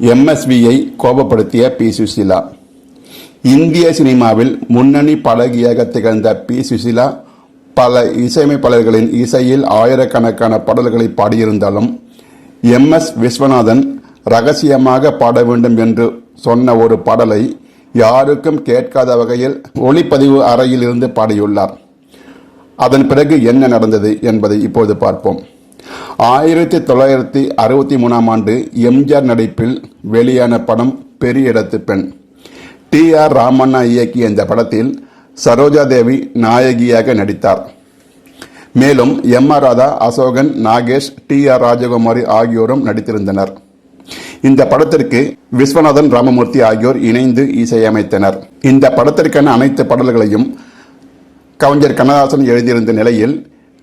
எம்எஸ்வியை கோபப்படுத்திய B. Susheela. இந்திய சினிமாவில் முன்னணி பாடகியாக திகழ்ந்த பி. சுசீலா பல இசையமைப்பாளர்களின் இசையில் ஆயிரக்கணக்கான பாடல்களை பாடியிருந்தாலும் எம்.எஸ். விஸ்வநாதன் ரகசியமாக பாட வேண்டும் என்று சொன்ன ஒரு பாடலை யாருக்கும் கேட்காத வகையில் ஒளிப்பதிவு அறையில் இருந்து பாடியுள்ளார். அதன் பிறகு என்ன நடந்தது என்பதை இப்போது பார்ப்போம். 1963 எம்ஜிஆர் நடிப்பில் வெளியான படம் பெரிய இடத்து பெண். டி.ஆர். ராமண்ணா இயக்கிய இந்த படத்தில் சரோஜா தேவி நாயகியாக நடித்தார். மேலும் எம்.ஆர். ராதா, அசோகன், நாகேஷ், டி.ஆர். ராஜகுமாரி ஆகியோரும் நடித்திருந்தனர். இந்த படத்திற்கு விஸ்வநாதன், ராமமூர்த்தி ஆகியோர் இணைந்து இசையமைத்தனர். இந்த படத்திற்கான அனைத்து பாடல்களையும் கவிஞர் கண்ணதாசன் எழுதியிருந்த நிலையில்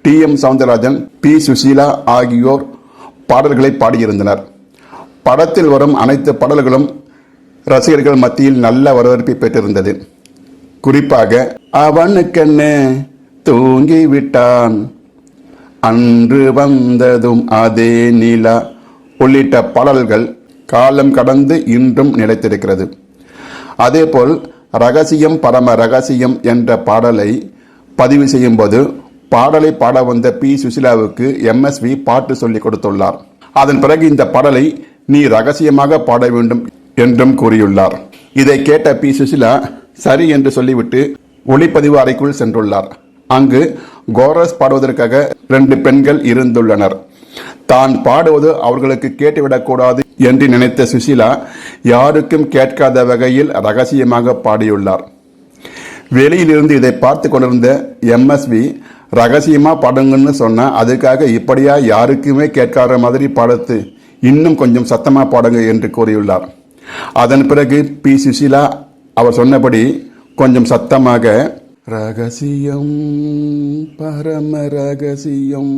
டி.எம். சௌந்தரராஜன், பி. சுசீலா ஆகியோர் பாடல்களை பாடியிருந்தனர். படத்தில் வரும் அனைத்து பாடல்களும் ரசிகர்கள் மத்தியில் நல்ல வரவேற்பை பெற்றிருந்தது. குறிப்பாக அவனுக்கென்ன தூங்கி விட்டான், அன்று வந்ததும் அதே நிலா உள்ளிட்ட பாடல்கள் காலம் கடந்து இன்றும் நிலைத்திருக்கிறது. அதேபோல் ரகசியம் பரம ரகசியம் என்ற பாடலை பதிவு செய்யும் போது பாடலை பாட வந்த பி. சுசீலாவுக்கு எம்.எஸ்.வி. பாட்டு சொல்லிக் கொடுத்துள்ளார். அதன் பிறகு இந்த பாடலை நீ ரகசியமாக பாட வேண்டும் என்றும் கூறியுள்ளார். இதை கேட்ட பி. சுசீலா சரி என்று சொல்லிவிட்டு ஒளிப்பதிவு அறைக்குள் சென்றுள்ளார். அங்கு கோரஸ் பாடுவதற்காக 2 பெண்கள் இருந்துள்ளனர். தான் பாடுவது அவர்களுக்கு கேட்டுவிடக்கூடாது என்று நினைத்த சுசீலா யாருக்கும் கேட்காத வகையில் ரகசியமாக பாடியுள்ளார். வெளியிலிருந்து இதை பார்த்து கொண்டிருந்த எம்.எஸ்.வி. ரகசியமா பாடுங்கன்னு சொன்னா அதுக்காக இப்படியா யாருக்குமே கேட்காத மாதிரி பாடுத்து இன்னும் கொஞ்சம் சத்தமா பாடுங்க என்று கூறியுள்ளார். அதன் பிறகு பி. சுசீலா அவர் சொன்னபடி கொஞ்சம் சத்தமாக ரகசியம் பரம ரகசியம்,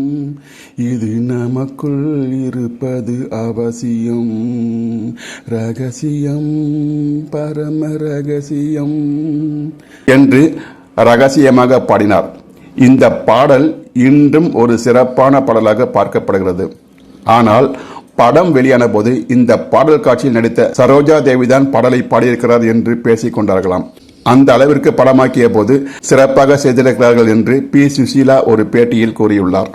இது நமக்குள் இருப்பது அவசியம், ரகசியம் பரம ரகசியம் என்று ரகசியமாக பாடினார். இந்த பாடல் இன்றும் ஒரு சிறப்பான பாடலாக பார்க்கப்படுகிறது. ஆனால் படம் வெளியான போது இந்த பாடல் காட்சியில் நடித்த சரோஜா தேவிதான் பாடலை பாடியிருக்கிறார் என்று பேசிக் கொண்டார்களாம். அந்த அளவிற்கு படமாக்கிய போது சிறப்பாக செய்திருக்கிறார்கள் என்று பி. சுசீலா ஒரு பேட்டியில் கூறியுள்ளார்.